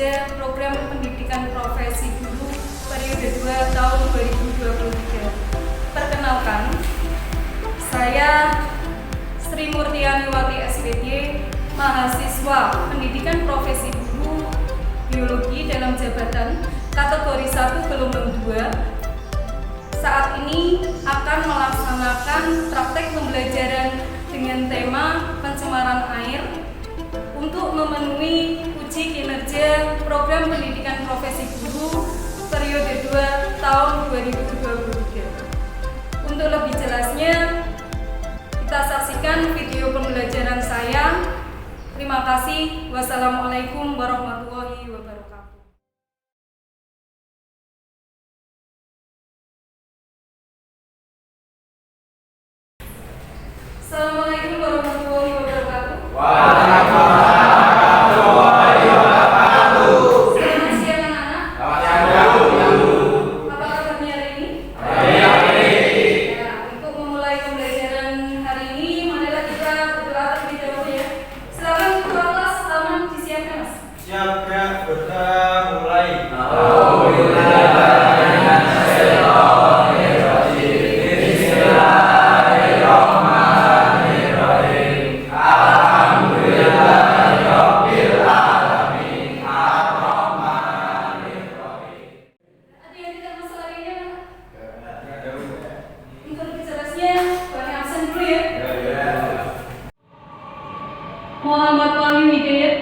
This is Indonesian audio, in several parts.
kinerja program pendidikan profesi guru periode 2 tahun 2023. Perkenalkan, saya Sri Murtiani Wati SPY, mahasiswa pendidikan profesi guru biologi dalam jabatan kategori 1 gelombang 2. Saat ini akan melaksanakan praktek pembelajaran dengan tema pencemaran air untuk memenuhi uji kinerja program pendidikan profesi guru periode 2 tahun 2023. Untuk lebih jelasnya, kita saksikan video pembelajaran saya. Terima kasih. Wassalamualaikum warahmatullahi wabarakatuh. Assalamualaikum warahmatullahi wabarakatuh. Waalaikumsalam warahmatullahi wabarakatuh. Selamat siang anak-anak. Selamat siang, Bu. Apa kabarnya hari ini? Baik. Ya, untuk memulai pembelajaran hari ini, marilah kita berdoa terlebih dahulu ya. Silakan ketua kelas aman disiapkan, Mas. Siap, Kak. Kita mulai. Ada yang tidak masalah ini, Mas? Untuk lebih jelasnya, boleh absen dulu ya. Muhammad Wahyu Hidayat,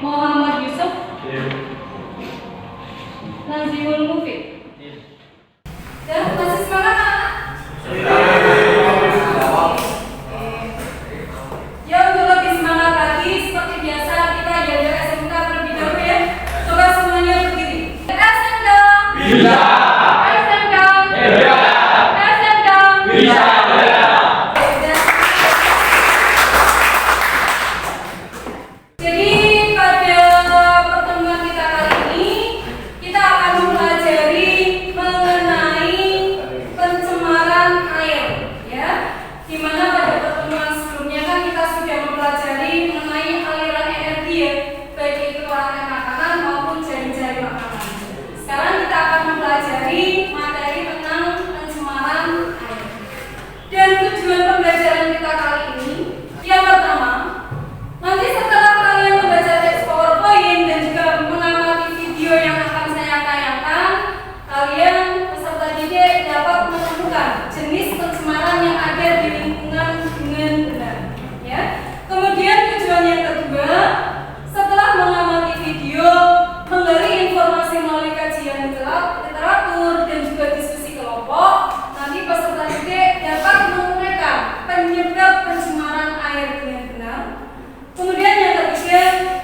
Muhammad Yusuf, Naziul Mufid. Ya, masih semangat anak? Ya, untuk lebih semangat lagi, seperti biasa kita jaga SMK terlebih dahulu ya. Coba semuanya berdiri. SMK. Bisa. SMK. Hebat. SMK. Bisa. Jadi pada pertemuan kita kali ini kita akan mempelajari mengenai pencemaran air, ya. Dimana pada pertemuan sebelumnya kan kita sudah mempelajari mengenai aliran energi ya, baik itu aliran makanan maupun jari-jari makanan. Sekarang kita akan mempelajari materi tentang pencemaran air. Dan tujuan pembelajaran kita kali ini, yang pertama, nanti setelah kalian membaca teks PowerPoint dan juga mengamati video yang akan saya tayangkan, kalian peserta didik dapat menemukan jenis pencemaran yang ada di lingkungan dengan benar. Ya. Kemudian tujuan yang kedua, setelah mengamati video, menggali informasi melalui kajian literatur dan juga diskusi kelompok, nanti peserta didik dapat menguraikan penyebab pencemaran air dengan benar. Kemudian yang ketiga,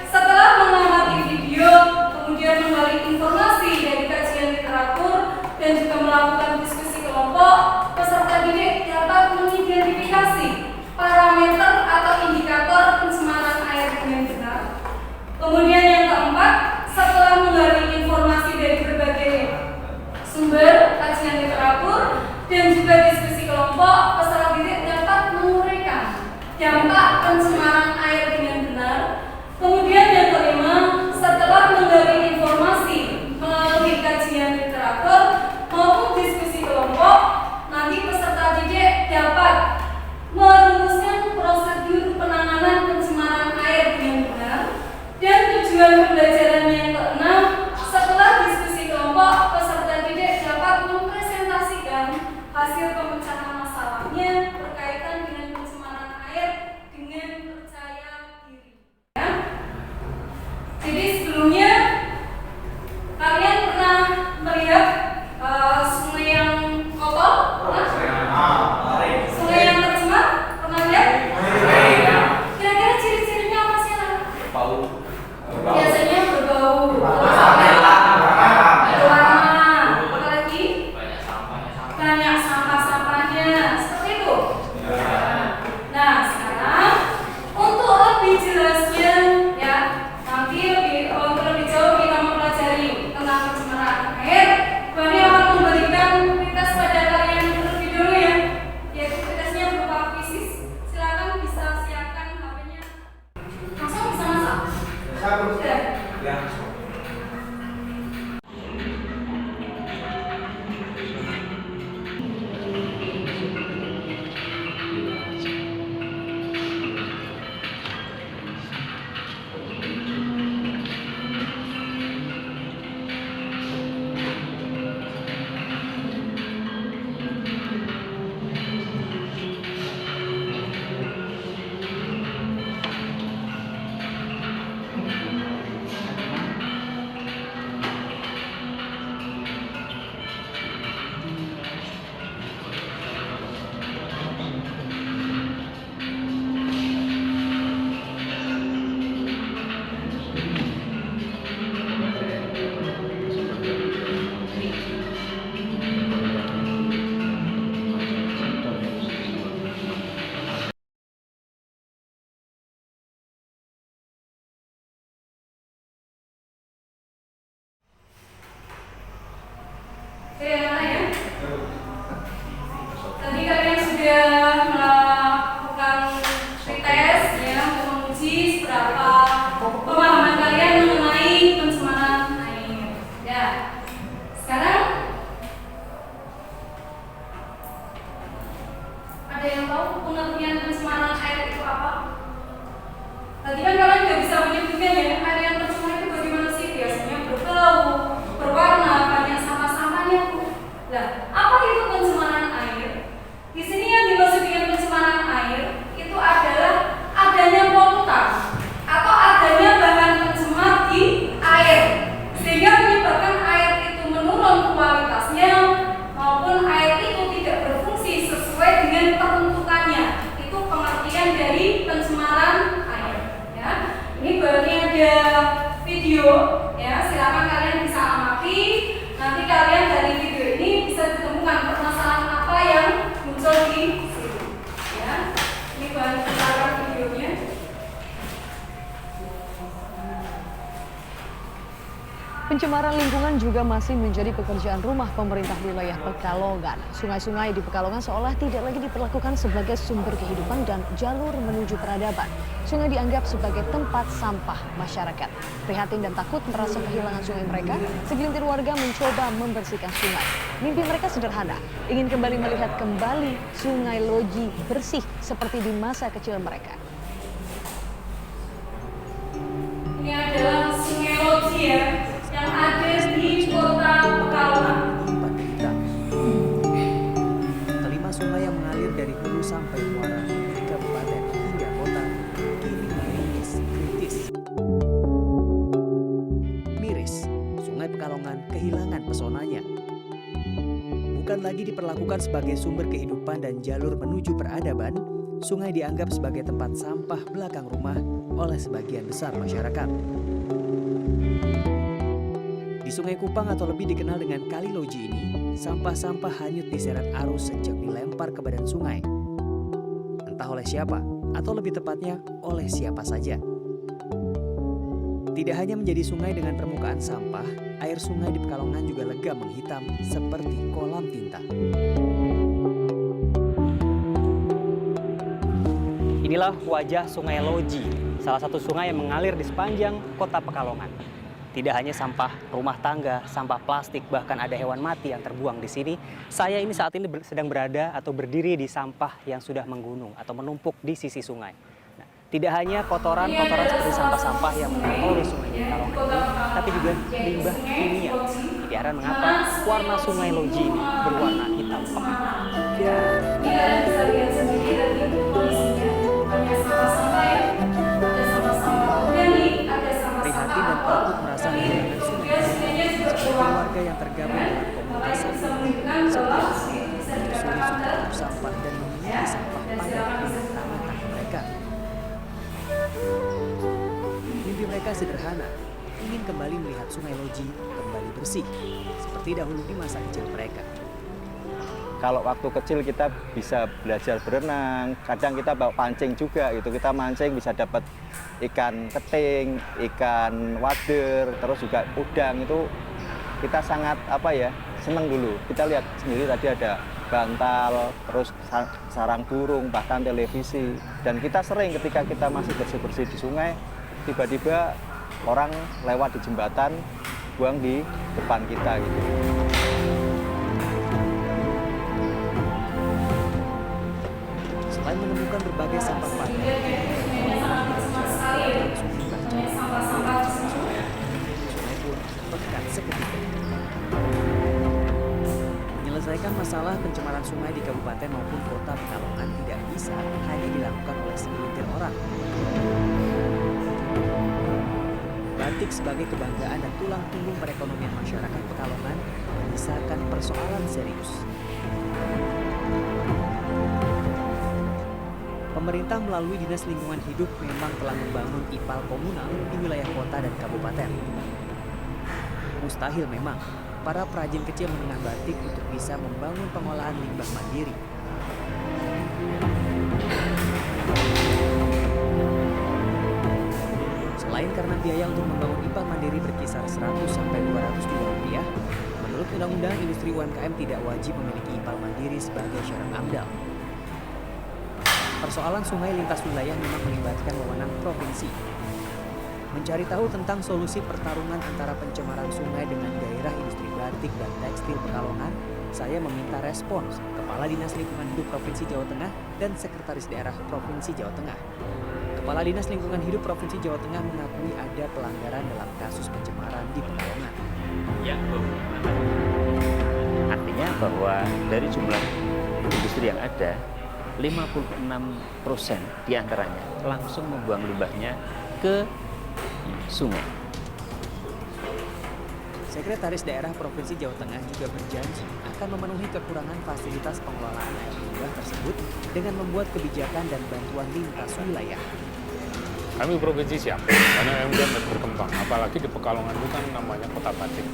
setelah mengamati video, kemudian menggali informasi dari kajian literatur dan juga melakukan diskusi kelompok, peserta didik dapat mengidentifikasi parameter atau indikator pencemaran air dengan benar. Kemudian yang keempat, setelah menggali informasi dari berbagai sumber kajian literatur dan juga diskusi kelompok, peserta didik dapat menguraikan dampak pencemaran air dengan benar. Kemudian yang kelima, setelah menggali informasi melalui kajian literatur maupun diskusi kelompok, nanti peserta didik dapat merumuskan prosedur penanganan pencemaran air dengan benar. Dan tujuan pembelajaran yang keenam, setelah diskusi kelompok, peserta didik dapat mempresentasikan hasil pemecahan masalahnya berkaitan dengan pencemaran air dengan percaya diri. Ya. Jadi sebelumnya kalian pernah melihat sungai yang kotor? Pernah? Sungai yang tercemar? Pernah lihat? Kira-kira ciri-cirinya apa sih anak? Biasanya berbau, berwarna, apalagi banyak sampah-sampahnya, seperti itu. Nah, sekarang untuk lebih jelasnya, ya, nanti untuk lebih jauh kita mempelajari tentang pencemaran air. Bani akan memberikan tes pada kalian terlebih dulu ya, yaitu tesnya berupa kuisis. Silakan bisa siapkan HP-nya. Langsung bisa masak. dari pencemaran air. Ya, ini barunya ada video. Ya, silakan kalian bisa amati. Nanti kalian dari video ini bisa ditemukan permasalahan apa yang muncul di situ. Ya, ini bahan keterangan videonya. Pencemaran lingkungan juga masih menjadi pekerjaan rumah pemerintah wilayah Pekalongan. Sungai-sungai di Pekalongan seolah tidak lagi diperlakukan sebagai sumber kehidupan dan jalur menuju peradaban. Sungai dianggap sebagai tempat sampah masyarakat. Prihatin dan takut merasa kehilangan sungai mereka, segelintir warga mencoba membersihkan sungai. Mimpi mereka sederhana, ingin kembali melihat kembali Sungai Loji bersih seperti di masa kecil mereka. Ini adalah Sungai Loji ya, yang ada di kota Pekalongan. Kelima sungai yang mengalir dari hulu sampai muara di kabupaten hingga kota kini mengemis kritis. Miris, Sungai Pekalongan kehilangan pesonanya. Bukan lagi diperlakukan sebagai sumber kehidupan dan jalur menuju peradaban, sungai dianggap sebagai tempat sampah belakang rumah oleh sebagian besar masyarakat. Di Sungai Kupang atau lebih dikenal dengan Kali Loji ini, sampah-sampah hanyut diseret arus sejak dilempar ke badan sungai. Entah oleh siapa, atau lebih tepatnya oleh siapa saja. Tidak hanya menjadi sungai dengan permukaan sampah, air sungai di Pekalongan juga lega menghitam seperti kolam tinta. Inilah wajah Sungai Loji, salah satu sungai yang mengalir di sepanjang kota Pekalongan. Tidak hanya sampah rumah tangga, sampah plastik, bahkan ada hewan mati yang terbuang di sini. Saya ini saat ini sedang berada atau berdiri di sampah yang sudah menggunung atau menumpuk di sisi sungai. Nah, tidak hanya kotoran-kotoran seperti sampah-sampah yang mengotori sungai di Pekalongan ini, tapi juga limbah kimia. Tidak heran mengapa warna Sungai Loji ini berwarna hitam pekat. Ini kalian bisa lihat sendiri tadi kondisinya. Hanya sampah-sampah ya, ada sampah-sampah organik, ada Prihatin dan takut merasa kehilangan sungai. Seperti warga yang tergabung dalam komunitas sampah, setiap hari menyusuri sungai sampah dan memilih sampah padat di tangan mereka. Mimpi mereka sederhana, ingin kembali melihat Sungai Loji kembali bersih, seperti dahulu di masa kecil mereka. Kalau waktu kecil kita bisa belajar berenang, kadang kita bawa pancing juga gitu. Kita mancing bisa dapat ikan keting, ikan wader, terus juga udang itu kita sangat seneng dulu. Kita lihat sendiri tadi ada bantal, terus sarang burung, bahkan televisi. Dan kita sering ketika kita masih bersih-bersih di sungai, tiba-tiba orang lewat di jembatan, buang di depan kita gitu. Selain menemukan berbagai sampah padat, sungai pun pekat seketika. Menyelesaikan masalah pencemaran sungai di kabupaten maupun kota Pekalongan tidak bisa hanya dilakukan oleh segelintir orang. Batik sebagai kebanggaan dan tulang punggung perekonomian masyarakat Pekalongan menyisakan persoalan serius. Pemerintah melalui Dinas Lingkungan Hidup memang telah membangun IPAL komunal di wilayah kota dan kabupaten. Mustahil memang para perajin kecil menengah batik untuk bisa membangun pengolahan limbah mandiri. Selain karena biaya untuk membangun IPAL mandiri berkisar 100 sampai 200 juta rupiah, menurut Undang-Undang Industri UMKM tidak wajib memiliki IPAL mandiri sebagai syarat AMDAL. Persoalan sungai lintas wilayah memang melibatkan wewenang provinsi. Mencari tahu tentang solusi pertarungan antara pencemaran sungai dengan gairah industri batik dan tekstil Pekalongan, saya meminta respons Kepala Dinas Lingkungan Hidup Provinsi Jawa Tengah dan Sekretaris Daerah Provinsi Jawa Tengah. Kepala Dinas Lingkungan Hidup Provinsi Jawa Tengah mengakui ada pelanggaran dalam kasus pencemaran di Pekalongan. Ya, artinya bahwa dari jumlah industri yang ada, 56% diantaranya langsung membuang limbahnya ke sungai. Sekretaris Daerah Provinsi Jawa Tengah juga berjanji akan memenuhi kekurangan fasilitas pengelolaan air limbah tersebut dengan membuat kebijakan dan bantuan lintas wilayah. Kami provinsi siap, karena UMKM berkembang. Apalagi di Pekalongan itu kan namanya kota batik,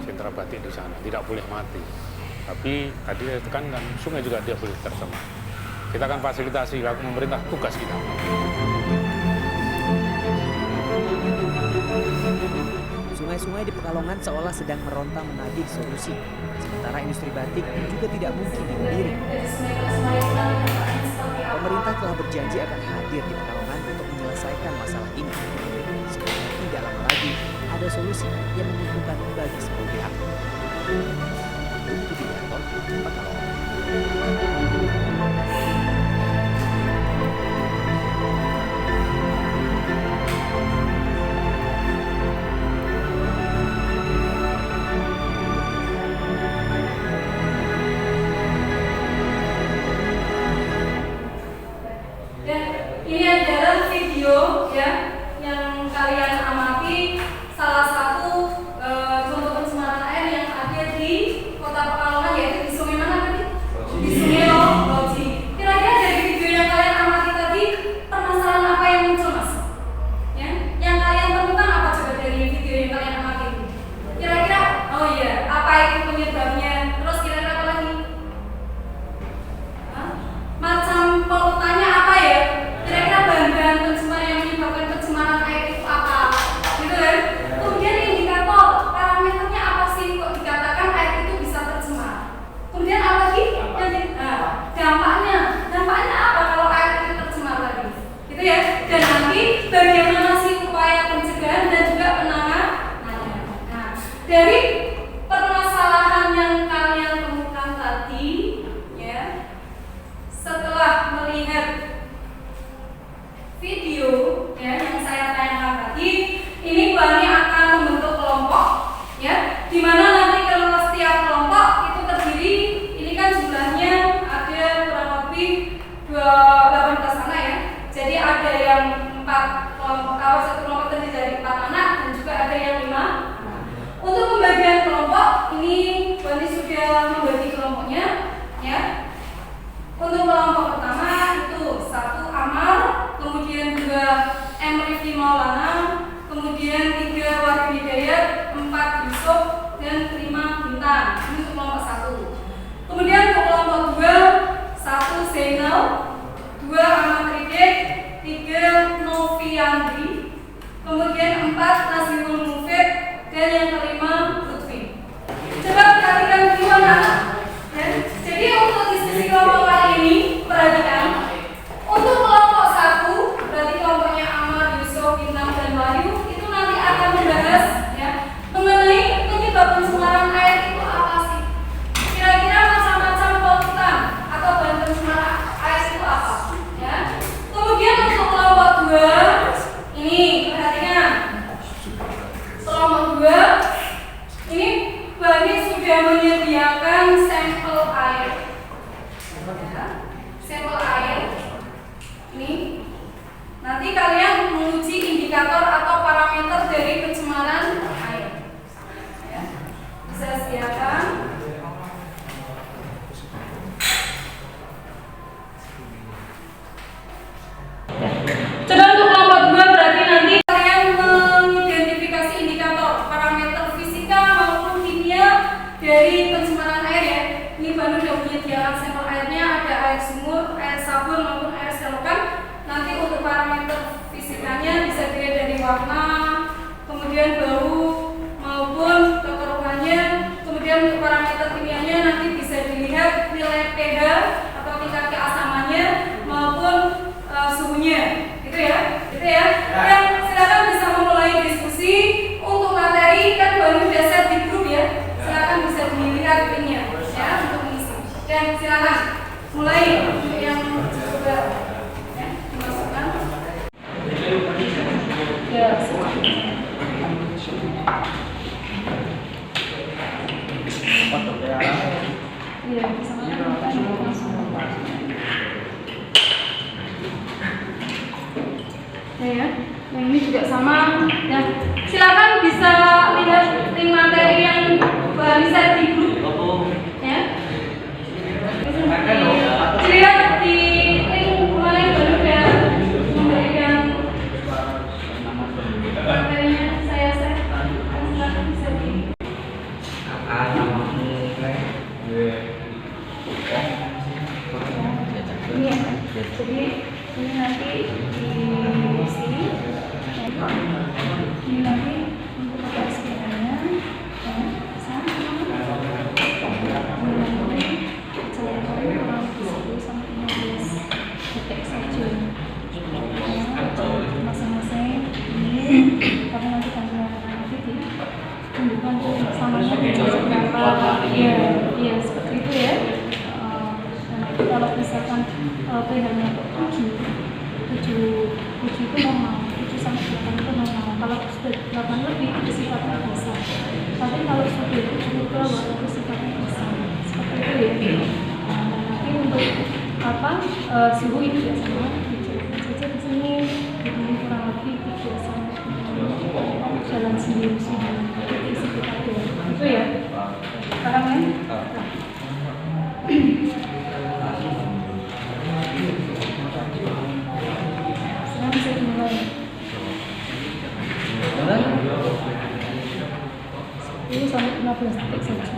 sentra batik di sana, tidak boleh mati. Tapi tadi saya tekankan, sungai juga dia boleh tercemar. Kita akan fasilitasi, pemerintah tugas kita. Sungai-sungai di Pekalongan seolah sedang meronta menagih solusi. Sementara industri batik juga tidak mungkin diundiri. Pemerintah telah berjanji akan hadir di Pekalongan untuk menyelesaikan masalah ini. Sebenarnya tidak lama lagi ada solusi yang menguntungkan bagi semua pihak. Budi Wianto, Pekalongan. Ini adalah video ya yang kalian amati, salah satu contoh pencemaran air yang ada di Kota Pekalongan, yaitu di sungai mana tadi? Di Sungai Loji. Kira-kira dari video yang kalian amati tadi, permasalahan apa yang muncul, Mas? Ya, yang kalian temukan apa coba dari video yang kalian amati? Kira-kira, oh iya, apa itu penyebabnya? Terus kira-kira apa lagi? Hah? Macam polutannya apa ya? Kira-kira bahan-bahan pencemar yang menyebabkan pencemaran air itu apa? Gitu kan? Kemudian indikator, parameternya apa sih kok dikatakan air itu bisa tercemar? Kemudian apa lagi? Dampaknya apa kalau air itu tercemar lagi? Gitu ya? Dan nanti bagaimana sih upaya pencegahan dan juga penanganannya? Nah, dari permasalahan yang kalian temukan tadi, ya, setelah melihat video ya yang saya tayangkan tadi, ini Bu Ani akan membentuk kelompok ya, di mana nanti kalau setiap kelompok itu terdiri, ini kan jumlahnya ada kurang lebih 18 anak ya. Jadi ada yang 4 kelompok, satu kelompok terdiri dari 4 anak dan juga ada yang 5. Untuk pembagian kelompok ini Bu Ani sudah membagi kelompoknya ya. Untuk kelompok pertama itu 1 Amal, kemudian 2 Emrifli Maulana, kemudian 3 Wahid Hidayat, 4 Yusuf, dan 5 Bintang. Ini untuk kelompok 1. Kemudian untuk kelompok 2, 1 Zainal, 2 Ahmad Ridik, 3 Noviandri, kemudian 4 Nazirul Mufid, dan yang kelima Lutfi. Coba perhatikan dulu anak-anak. Ya. Jadi untuk diskusi kelompok kali ini, perhatikan. Untuk kelompok 1, berarti kelompoknya Amal, Yusuf, Bintang, dan Wahyu, itu nanti akan membahas ya, mengenai penyebab pencemaran air itu apa sih? Kira-kira macam-macam polutan atau bahan pencemar air itu apa? Ya. Kemudian untuk kelompok 2, ini perhatikan. Kelompok 2, ini Bani sudah menyediakan sampel air. Ya. Sampel air. Ini nanti kalian menguji indikator atau parameter dari pencemaran air. Ya. Bisa sediakan. Coba untuk kelompok 2 berarti nanti kalian mengidentifikasi indikator parameter fisika maupun kimia dari pencemaran air ya. Ini Banu sudah menyediakan sampel airnya, ada air sumur, air sabun maupun air selokan. Nanti untuk parameter fisikanya bisa dilihat dari warna, kemudian bau maupun kekeruhannya. Kemudian untuk parameter kimianya nanti bisa dilihat nilai pH atau tingkat keasamannya maupun suhunya. Gitu ya. Ya, silakan bisa memulai diskusi. Untuk materi kan baru sudah set di grup ya. Silakan bisa dilihat linknya ya untuk mengisi. Dan silakan mulai untuk yang coba ya dimasukkan. Ya. Iya, bisa. Ya, yang ini juga sama. Ya, silakan bisa lihat link materi yang bisa di grup. Ya. Dilihat di link kemarin baru ya memberikan materinya saya share. Silakan bisa di. Ini ya, jadi ini nanti di sini. Ini nanti untuk SPM-nya sama ini nanti saya kurang 10 sampai 15 detik saja masing-masing ini karena nanti nanti ditunjukkan samanya berapa iya seperti itu ya. Nah itu kalau misalkan pilihannya untuk 7 itu normal, 7 sampai 8 itu normal. Kalau sudah 8 lebih itu sifatnya bisa. Tapi kalau sudah 7 ke bawah itu sifatnya bisa. Seperti itu ya. Nah, nanti untuk suhu itu biasanya dijelaskan saja di sini. Ini kurang lebih 3 sampai 5 jalan sendiri isi kita itu ya. Sekarang ya. Bisa dimulai 10 sampai 15 detik saja.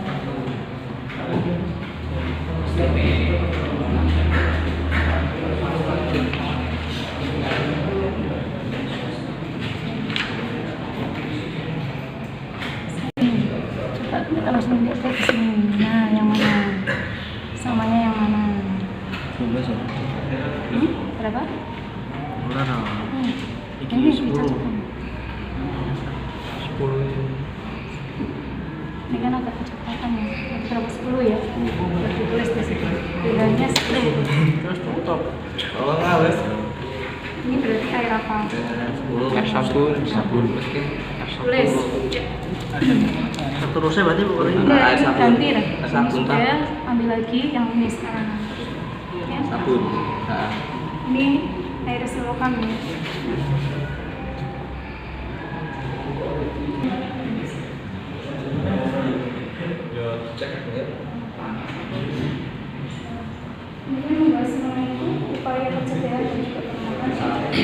Coba kita harus lihat di sini. Nah, yang mana? Samanya yang mana? Berapa? Ini 10. Ini kan agak kecepatan ya. Berapa 10 ya? Ditulis di situ. Bedanya 10. Terus tutup. Kalau nggak wes. Ini berarti air apa? 10. Air sabun. Tulis. Seterusnya berarti pokoknya Enggak, ini ganti lah. Ini sudah ambil lagi yang ini sekarang. Ya. sabun. Ini air selokan ya. Ini membahas mengenai upaya pencegahan dan juga penanganan.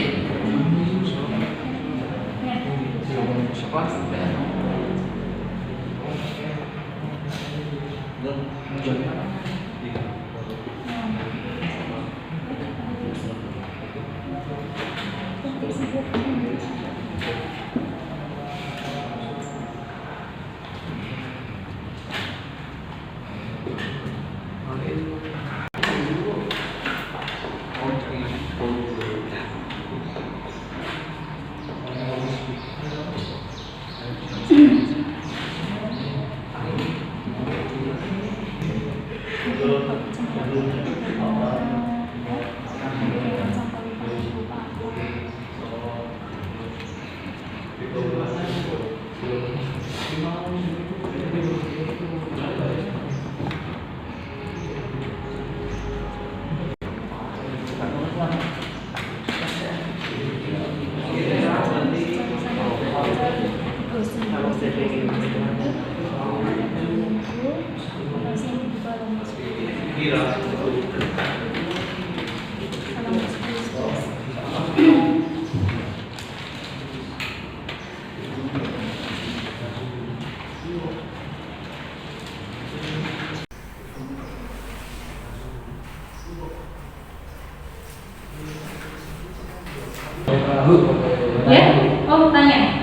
Ya? Oh, tanya.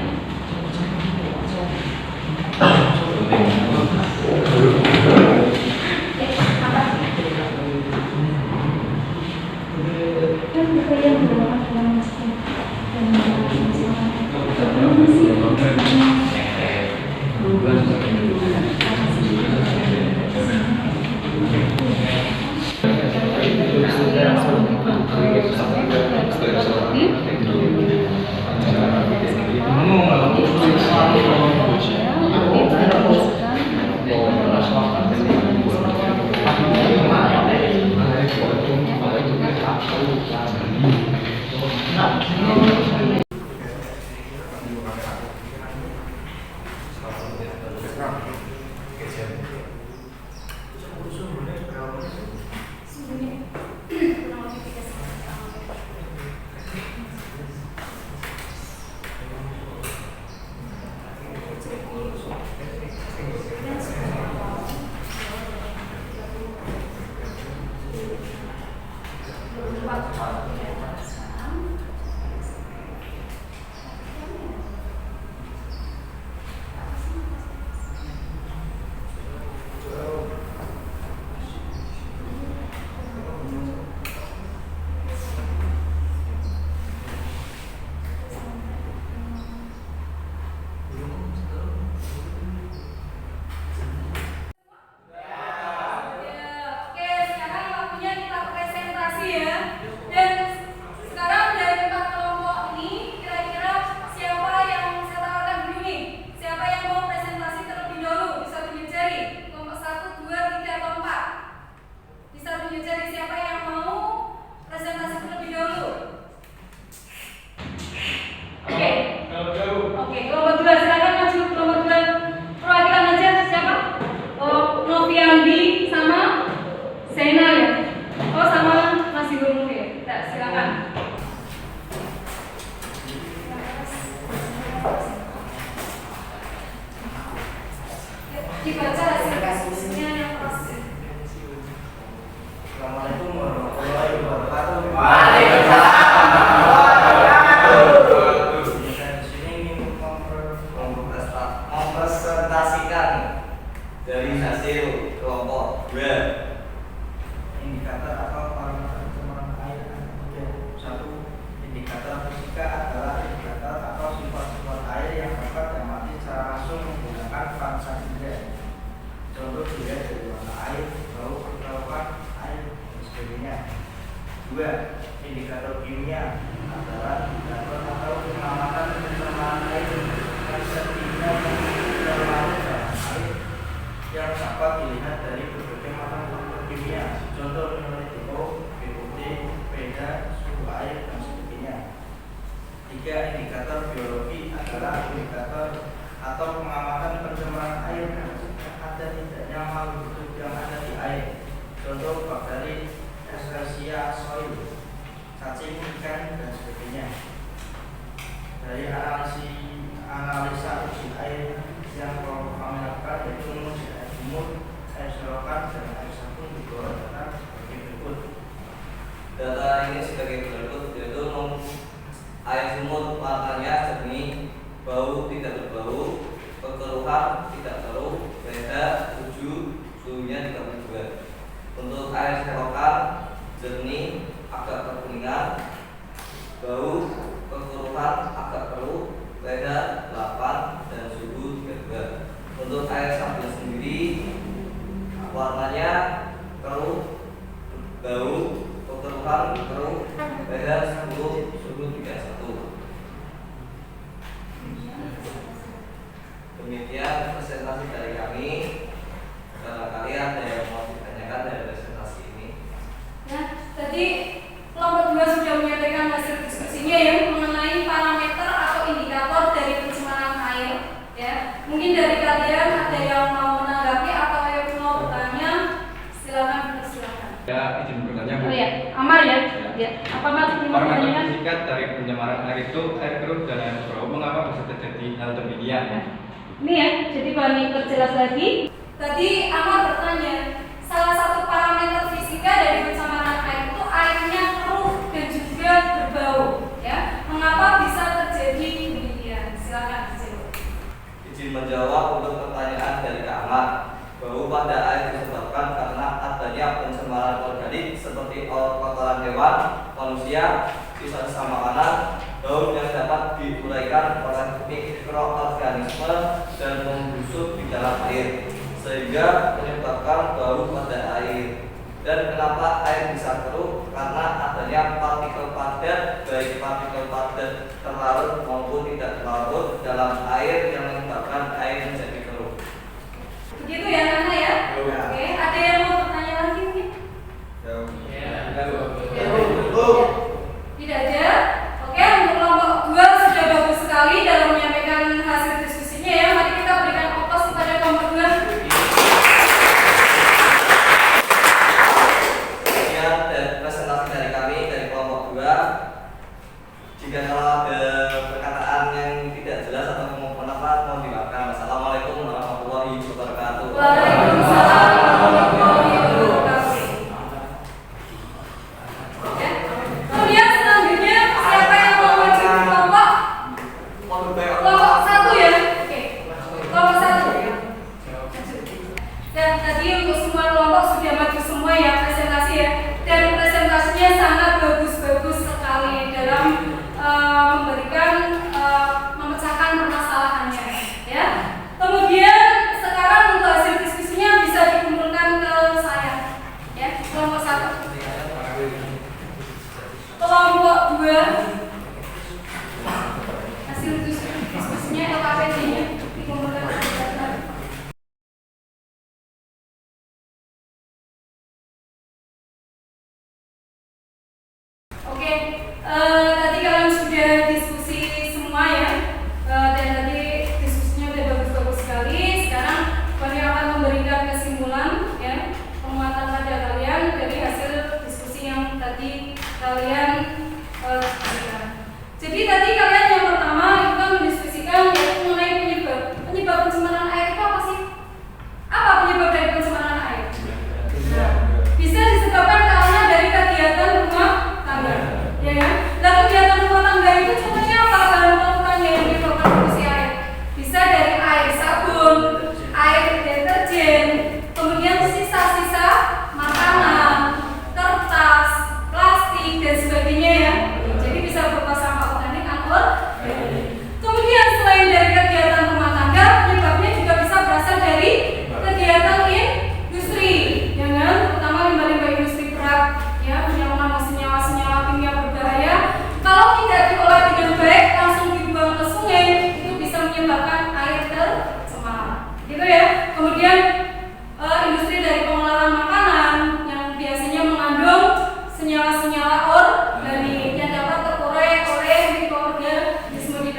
dibaca hasil diskusinya yang pasti. Assalamualaikum warahmatullahi wabarakatuh. Saya di sini ingin mempresentasikan dari hasil kelompok 2 indikator atau parameter pencemaran air. 1. Indikator fisika adalah indikator atau sifat-sifat air yang dapat diamati secara langsung menggunakan panca indera. Contoh dilihat dari warna air, bau, kerutan air, dan sebagainya. 2. Indikator kimia adalah indikator atau pengamatan pencemaran air yang setidaknya terlalu dalam air yang dapat dilihat dari berbagai macam faktor kimia. Contoh nilai DO, BOD, pH, suhu air, dan sebagainya. 3. Indikator biologi adalah indikator atau pengamatan pencemaran air yang ada tidaknya makhluk hidup yang ada di air. Contoh bakteri, Escherichia soil, cacing, ikan, dan sebagainya. Dari analisa uji air yang kami lakukan yaitu menguji air sumur, air selokan, dan air sabun di bawah data sebagai berikut. Data ini sebagai berikut yaitu air sumur warnanya jernih, bau tidak berbau, kekeruhan tidak keruh, pH 7, suhunya 32. Untuk air selokan jernih, agak kekuningan, bau, kekeruhan, agak keruh, pH 8 dan suhu 32. Untuk air sabun sendiri warnanya keruh, bau, kekeruhan keruh, pH 10, suhu 31. Demikian presentasi dari kami. Barangkali ada yang mau ditanyakan dari presentasi ini. Nah, tadi kelompok 2 sudah menyampaikan hasil diskusinya ya mengenai parameter atau indikator dari pencemaran air. Ya, mungkin dari kalian ada yang mau menanggapi atau yang mau bertanya, silakan. Ya, izin bertanya Bu. Oh ya, Amar ya. Ya. Apa Mas mau Parameter bertanya? fisika dari pencemaran air itu air keruh dan air bau. Mengapa bisa terjadi hal demikian? Ini ya, jadi Bani perjelas lagi. Tadi Amar bertanya, salah satu parameter fisika dari pencemaran air itu airnya keruh dan juga berbau. Ya, mengapa bisa terjadi demikian? Silakan dijawab. Izin menjawab untuk pertanyaan dari Kak Ahmad. Bau pada air disebabkan karena adanya pencemaran organik seperti kotoran hewan, manusia, sisa-sisa makanan, daun yang dapat diuraikan oleh mikroorganisme dan membusuk di dalam air, sehingga menyebabkan bau pada air. Dan kenapa air bisa keruh? Karena adanya partikel padat, baik partikel padat terlarut maupun tidak terlarut dalam air yang menyebabkan air menjadi keruh. Begitu ya Nana ya? Oke, ada yang mau bertanya lagi mungkin? Tidak ada? Oke, untuk kelompok 2 sudah bagus sekali dalam menyampaikan hasil diskusinya ya. Mari kita berikan ongkos kepada kelompok 2. Sekian presentasi dari kami dari kelompok 2. Jika kalau ada perkataan yang tidak jelas atau mohon maaf, mohon dimaafkan. Wassalamualaikum warahmatullahi wabarakatuh. Waalaikumsalam warahmatullahi wabarakatuh. Ya. Kemudian selanjutnya siapa yang mau maju kelompok? Kelompok 1 ya? Oke. Kelompok 1. Dan tadi untuk semua kelompok sudah maju semua ya presentasi ya. Dan presentasinya sangat bagus-bagus sekali dalam memberikan memecahkan permasalahannya ya. Kemudian sekarang untuk hasil diskusinya bisa dikumpulkan ke saya ya. Kelompok 1. Kelompok 2 hasil diskusinya LKPD-nya dikumpulkan ke saya. Oke, tadi kalian sudah diskusi semua ya, dan tadi diskusinya udah bagus-bagus sekali. Sekarang kami akan memberikan kesimpulan ya, penguatan pada kalian dari hasil diskusi yang tadi kalian berikan. Jadi tadi kalian yang pertama itu kan mendiskusikan yaitu mengenai penyebab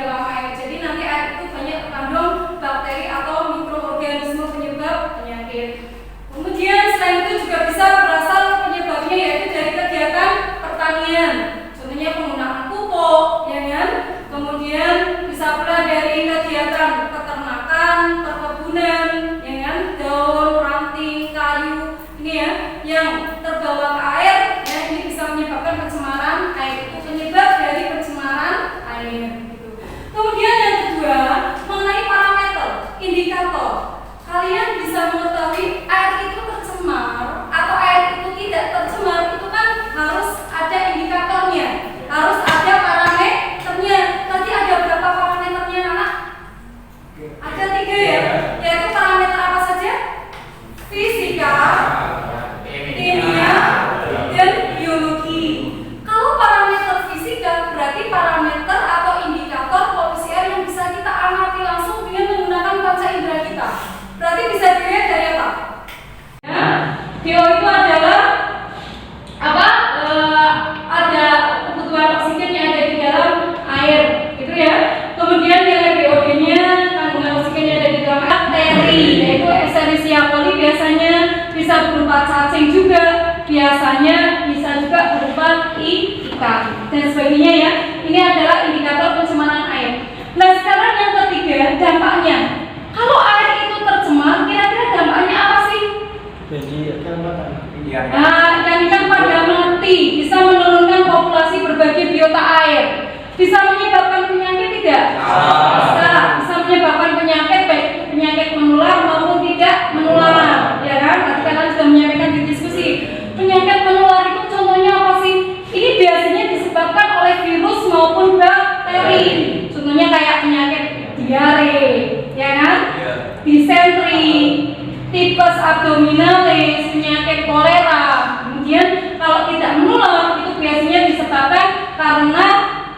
dalam air. Jadi nanti air itu banyak terkandung bakteri atau mikroorganisme penyebab penyakit. Kemudian selain itu juga bisa berasal penyebabnya yaitu dari kegiatan pertanian. Contohnya penggunaan pupuk, ya kan? Kemudian bisa pula dari kegiatan peternakan, perkebunan, ya kan? Daun, ranting, kayu, ini ya, yang terbawa ke air, ya ini bisa menyebabkan pencemaran air. Itu penyebab dari pencemaran air. Gitu. Kemudian yang kedua mengenai parameter, indikator. Kalian bisa mengetahui air itu tercemar atau air itu tidak tercemar itu kan harus ada indikatornya, harus ada parameternya. Nanti ada berapa parameternya anak? Ada 3 ya, yaitu parameter apa saja? Fisika, kimia, dan biologi. Kalau parameter fisika berarti parameter atau indikator polusi air yang bisa kita amati langsung dengan menggunakan panca indera kita. Berarti bisa dilihat dari apa? Ya, DO itu adalah apa? Ada kebutuhan oksigen yang ada di dalam air, gitu ya. Kemudian yang BOD-nya kandungan oksigen yang ada di dalam bakteri, yaitu Escherichia coli biasanya bisa berupa cacing juga, biasanya bisa juga berupa ikan dan sebagainya ya. Ini adalah indikator pencemaran air. Nah sekarang yang ketiga dampaknya. Kalau air itu tercemar, kira-kira dampaknya apa sih? Ikan-ikan pada mati, bisa menurunkan populasi berbagai biota air, bisa menyebabkan penyakit tidak? Bisa menyebabkan penyakit, baik penyakit menular maupun tidak menular, ya kan? Tadi kalian sudah menyampaikan di diskusi. Penyakit menular itu contohnya apa sih? Ini biasanya disebabkan oleh virus maupun bakteri. Contohnya kayak penyakit diare, ya kan? Disentri, tipes abdominalis, penyakit kolera. Kemudian kalau tidak menular itu biasanya disebabkan karena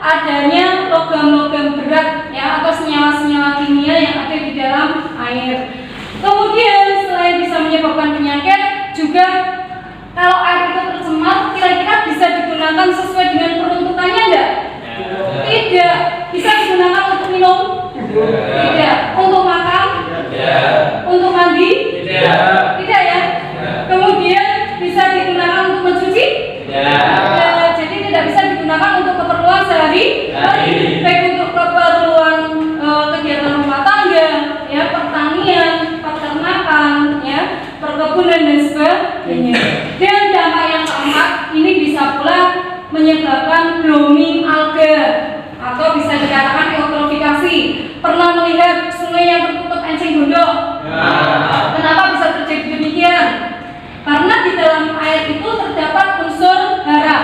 adanya logam-logam berat ya atau senyawa-senyawa kimia yang ada di dalam air. Kemudian selain bisa menyebabkan penyakit, juga kalau air itu tercemar kira-kira bisa digunakan sesuai dengan peruntukannya enggak? Tidak. Bisa digunakan untuk minum? Tidak. Untuk makan? Untuk mandi? Tidak ya? Kemudian bisa digunakan untuk mencuci? Jadi tidak bisa digunakan untuk keperluan sehari-hari, baik untuk keperluan kegiatan rumah tangga, ya pertanian, peternakan, ya perkebunan dan sebagainya. Dan dampak yang keempat ini bisa pula menyebabkan blooming alga atau bisa dikatakan eutrofikasi. Pernah melihat sungai yang tertutup enceng gondok? Kenapa bisa terjadi demikian? Karena di dalam air itu terdapat unsur hara,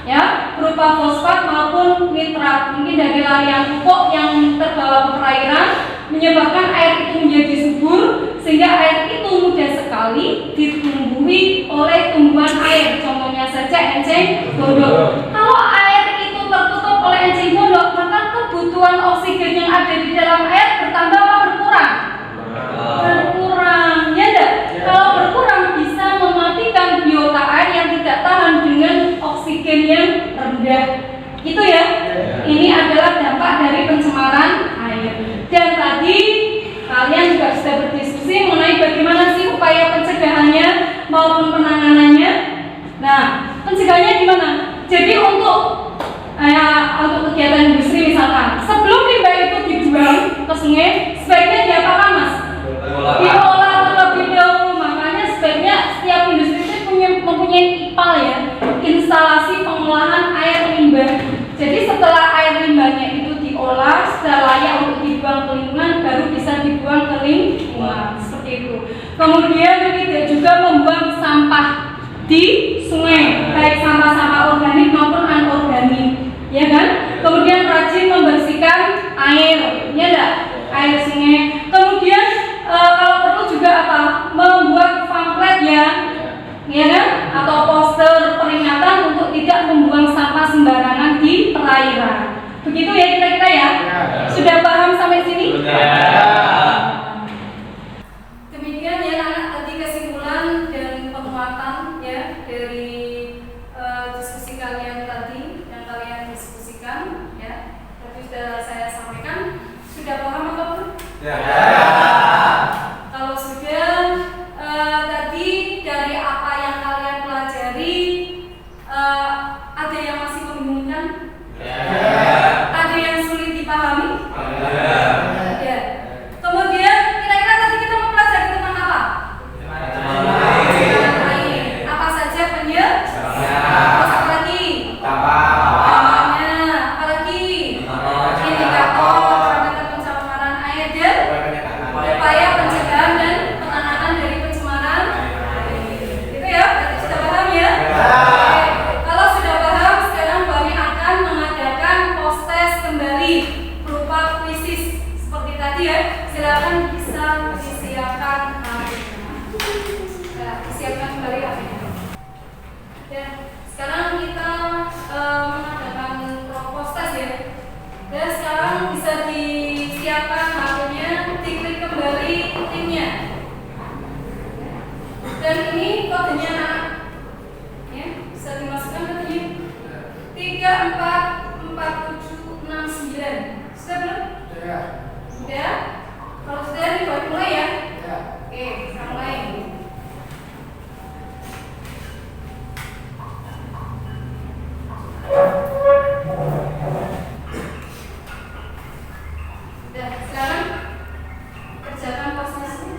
ya, berupa fosfat maupun nitrat. Mungkin dari larian pupuk yang terbawa ke perairan menyebabkan air itu menjadi subur sehingga air itu mudah sekali ditumbuhi oleh tumbuhan air. Contohnya saja enceng gondok. Kalau air itu tertutup oleh enceng gondok, maka kebutuhan oksigen yang ada di dalam air bertambah apa berkurang? Berkurang, ya enggak? Kalau berkurang bisa mematikan biota air yang tidak tahan dengan oksigen yang rendah. Itu ya. Ini adalah dampak dari pencemaran air. Dan tadi kalian juga sudah berdiskusi mengenai bagaimana sih upaya pencegahannya maupun penanganannya. Nah, pencegahannya gimana? Jadi untuk kegiatan industri misalkan, sebelum limbah itu dibuang ke sungai, sebaiknya diapakan mas? Diolah terlebih dahulu. Makanya sebaiknya setiap industri itu mempunyai IPAL ya, instalasi pengolahan air limbah. Jadi setelah air limbahnya itu diolah, sudah layak untuk dibuang ke lingkungan, baru bisa dibuang ke lingkungan seperti itu. Kemudian tidak juga membuang sampah di sungai, baik sampah-sampah organik maupun anorganik, ya kan? Kemudian rajin membersihkan air, ya enggak? Air sungai. Kemudian kalau perlu juga apa? Membuat pamflet ya kan? Atau poster peringatan untuk tidak membuang sampah sembarangan di perairan. Begitu ya kira-kira ya? Sudah paham sampai sini? Demikian ya anak tadi kesimpulan dan penguatan ya dari diskusi kalian tadi yang kalian diskusikan ya. Tadi sudah saya sampaikan sudah paham apa belum? Ya. Kalau sudah, tadi dari apa yang kalian pelajari, ada yang masih membingungkan? Ada yang sulit dipahami? Ya. Kemudian kira-kira tadi kita mempelajari tentang apa? Pencemaran air. Apa saja penyebab? Terus apa lagi? Namanya. Apa lagi? Indikator terhadap pencemaran air dan upaya pencegahan dan penanganan dari pencemaran air. Itu ya, berarti sudah paham ya? Oke. Kalau sudah paham, sekarang kami akan mengadakan post-test kembali berupa kuisis seperti tadi ya. Silakan bisa disiapkan HP-nya. Ya, disiapkan kembali HP-nya. Dan sekarang kita mengadakan post-test ya. Dan sekarang bisa disiapkan HP-nya, diklik kembali linknya. Dan ini kodenya anak. Ya, bisa dimasukkan katanya 344769. Sudah belum? Sudah? Kalau sudah dibuat mulai ya? Oke, kita mulai. Sudah, sekarang kerjakan prosesnya.